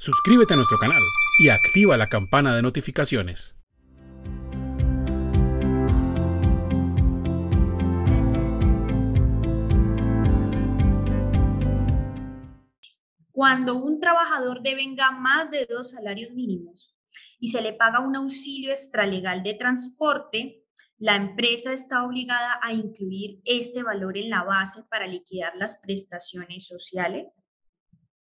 suscríbete a nuestro canal y activa la campana de notificaciones. Cuando un trabajador devenga más de 2 salarios mínimos y se le paga un auxilio extralegal de transporte, la empresa está obligada a incluir este valor en la base para liquidar las prestaciones sociales.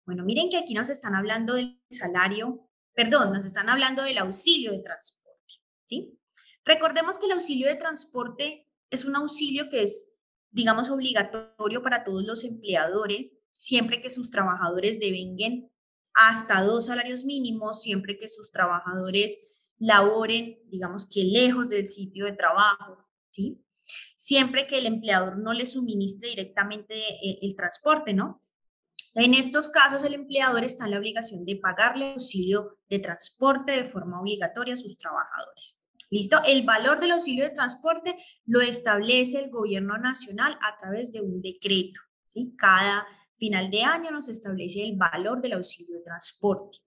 Bueno, miren que aquí nos están hablando del salario, perdón, nos están hablando del auxilio de transporte, ¿sí? Recordemos que el auxilio de transporte es un auxilio que es, digamos, obligatorio para todos los empleadores, siempre que sus trabajadores devenguen hasta 2 salarios mínimos, siempre que sus trabajadores laboren, digamos que lejos del sitio de trabajo, ¿sí? Siempre que el empleador no le suministre directamente el transporte, ¿no? En estos casos, el empleador está en la obligación de pagarle auxilio de transporte de forma obligatoria a sus trabajadores. ¿Listo? El valor del auxilio de transporte lo establece el gobierno nacional a través de un decreto, ¿sí? Cada final de año nos establece el valor del auxilio de transporte.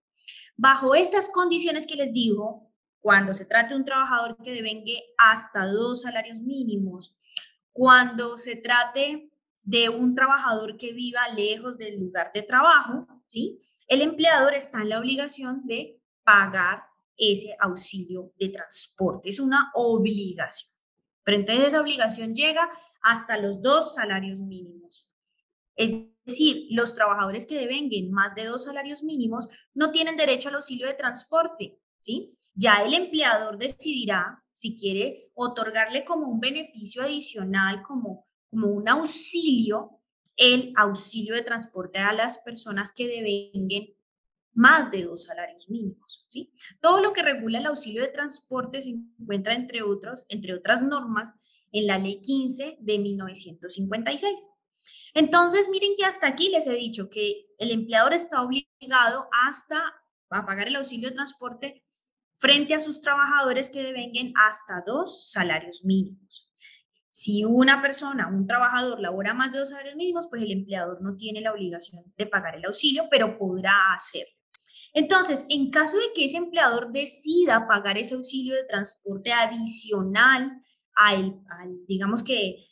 Bajo estas condiciones que les digo, cuando se trate de un trabajador que devengue hasta 2 salarios mínimos, cuando se trate de un trabajador que viva lejos del lugar de trabajo, ¿sí? El empleador está en la obligación de pagar ese auxilio de transporte. Es una obligación. Pero entonces esa obligación llega hasta los 2 salarios mínimos. Es decir, los trabajadores que devenguen más de 2 salarios mínimos no tienen derecho al auxilio de transporte, ¿sí? Ya el empleador decidirá si quiere otorgarle como un beneficio adicional, como un auxilio, el auxilio de transporte a las personas que devenguen más de 2 salarios mínimos, ¿sí? Todo lo que regula el auxilio de transporte se encuentra, entre otras normas, en la Ley 15 de 1956. Entonces, miren que hasta aquí les he dicho que el empleador está obligado a pagar el auxilio de transporte frente a sus trabajadores que devenguen hasta 2 salarios mínimos. Si una persona, un trabajador, labora más de 2 salarios mínimos, pues el empleador no tiene la obligación de pagar el auxilio, pero podrá hacerlo. Entonces, en caso de que ese empleador decida pagar ese auxilio de transporte adicional digamos que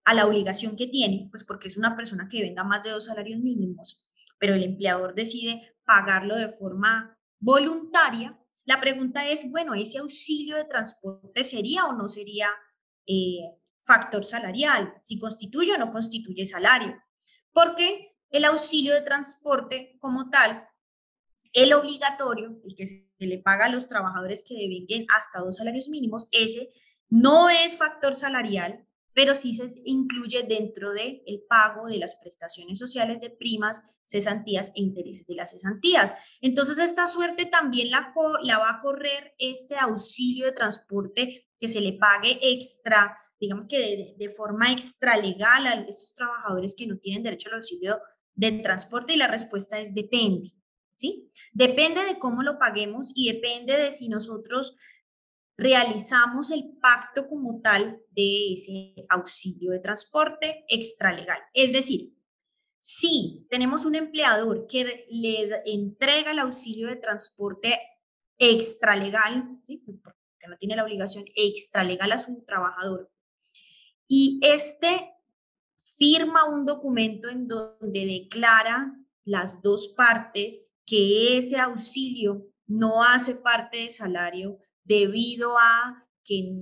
a la obligación que tiene, pues porque es una persona que venga más de 2 salarios mínimos, pero el empleador decide pagarlo de forma voluntaria, la pregunta es, bueno, ¿ese auxilio de transporte sería o no sería factor salarial? Si constituye o no constituye salario. Porque el auxilio de transporte como tal, el obligatorio, el que se le paga a los trabajadores que devenguen hasta 2 salarios mínimos, ese no es factor salarial, pero sí se incluye dentro del pago de las prestaciones sociales de primas, cesantías e intereses de las cesantías. Entonces, esta suerte también la va a correr este auxilio de transporte que se le pague extra, digamos que de forma extralegal a estos trabajadores que no tienen derecho al auxilio de transporte, y la respuesta es depende, ¿sí? Depende de cómo lo paguemos y depende de si nosotros realizamos el pacto como tal de ese auxilio de transporte extralegal. Es decir, si tenemos un empleador que le entrega el auxilio de transporte extralegal, ¿sí? Porque no tiene la obligación extralegal a su trabajador, y este firma un documento en donde declara las dos partes que ese auxilio no hace parte de salario debido a que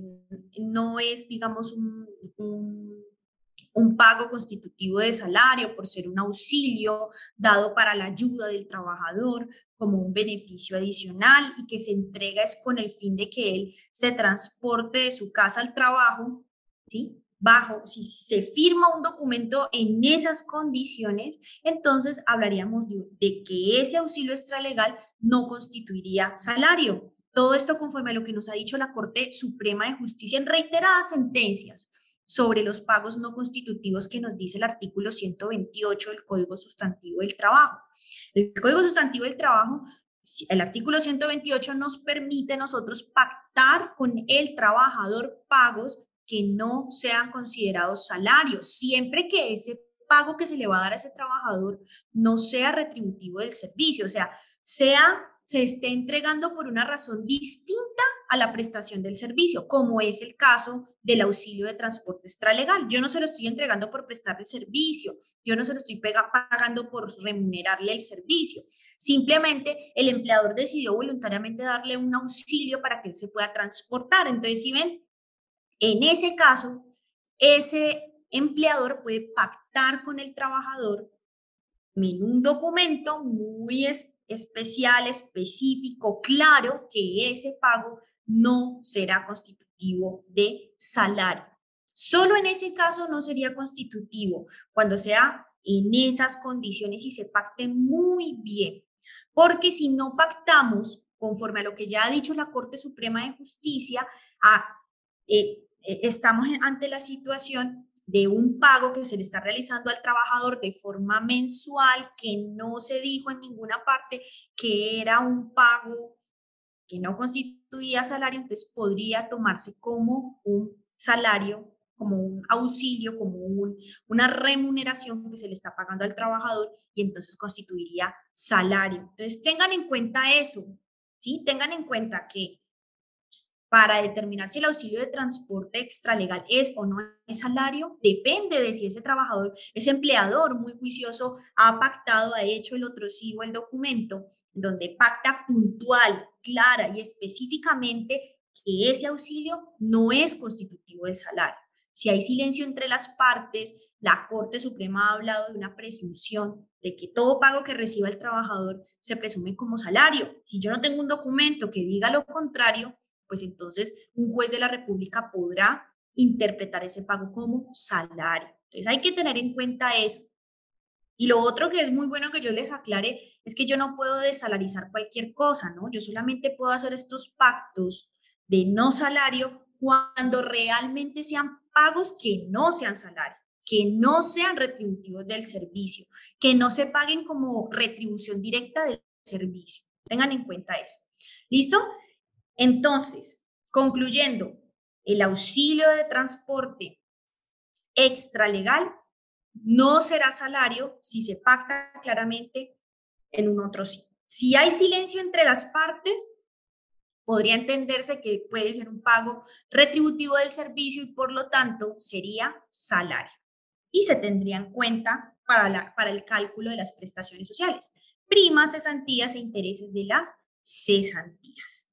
no es, digamos, un pago constitutivo de salario por ser un auxilio dado para la ayuda del trabajador como un beneficio adicional y que se entrega es con el fin de que él se transporte de su casa al trabajo, ¿sí? Si se firma un documento en esas condiciones, entonces hablaríamos de que ese auxilio extralegal no constituiría salario. Todo esto conforme a lo que nos ha dicho la Corte Suprema de Justicia en reiteradas sentencias sobre los pagos no constitutivos que nos dice el artículo 128 del Código Sustantivo del Trabajo. El Código Sustantivo del Trabajo, el artículo 128 nos permite a nosotros pactar con el trabajador pagos que no sean considerados salarios, siempre que ese pago que se le va a dar a ese trabajador no sea retributivo del servicio. O sea, se esté entregando por una razón distinta a la prestación del servicio, como es el caso del auxilio de transporte extralegal. Yo no se lo estoy entregando por prestarle servicio, yo no se lo estoy pagando por remunerarle el servicio. Simplemente el empleador decidió voluntariamente darle un auxilio para que él se pueda transportar. Entonces, si ven, en ese caso, ese empleador puede pactar con el trabajador en un documento muy especial, específico, claro, que ese pago no será constitutivo de salario. Solo en ese caso no sería constitutivo, cuando sea en esas condiciones y se pacte muy bien. Porque si no pactamos, conforme a lo que ya ha dicho la Corte Suprema de Justicia, estamos ante la situación de un pago que se le está realizando al trabajador de forma mensual, que no se dijo en ninguna parte que era un pago que no constituía salario, entonces podría tomarse como un salario, como un auxilio, como una remuneración que se le está pagando al trabajador y entonces constituiría salario. Entonces tengan en cuenta eso, ¿sí? Tengan en cuenta que para determinar si el auxilio de transporte extralegal es o no es salario, depende de si ese trabajador, ese empleador muy juicioso ha pactado, ha hecho el otrosivo, el documento, donde pacta puntual, clara y específicamente que ese auxilio no es constitutivo del salario. Si hay silencio entre las partes, la Corte Suprema ha hablado de una presunción de que todo pago que reciba el trabajador se presume como salario. Si yo no tengo un documento que diga lo contrario, pues entonces un juez de la República podrá interpretar ese pago como salario. Entonces hay que tener en cuenta eso. Y lo otro que es muy bueno que yo les aclare es que yo no puedo desalarizar cualquier cosa, ¿no? Yo solamente puedo hacer estos pactos de no salario cuando realmente sean pagos que no sean salario, que no sean retributivos del servicio, que no se paguen como retribución directa del servicio. Tengan en cuenta eso. ¿Listo? Entonces, concluyendo, el auxilio de transporte extralegal no será salario si se pacta claramente en un otro sí. Si hay silencio entre las partes, podría entenderse que puede ser un pago retributivo del servicio y por lo tanto sería salario. Y se tendría en cuenta para el cálculo de las prestaciones sociales, primas, cesantías e intereses de las cesantías.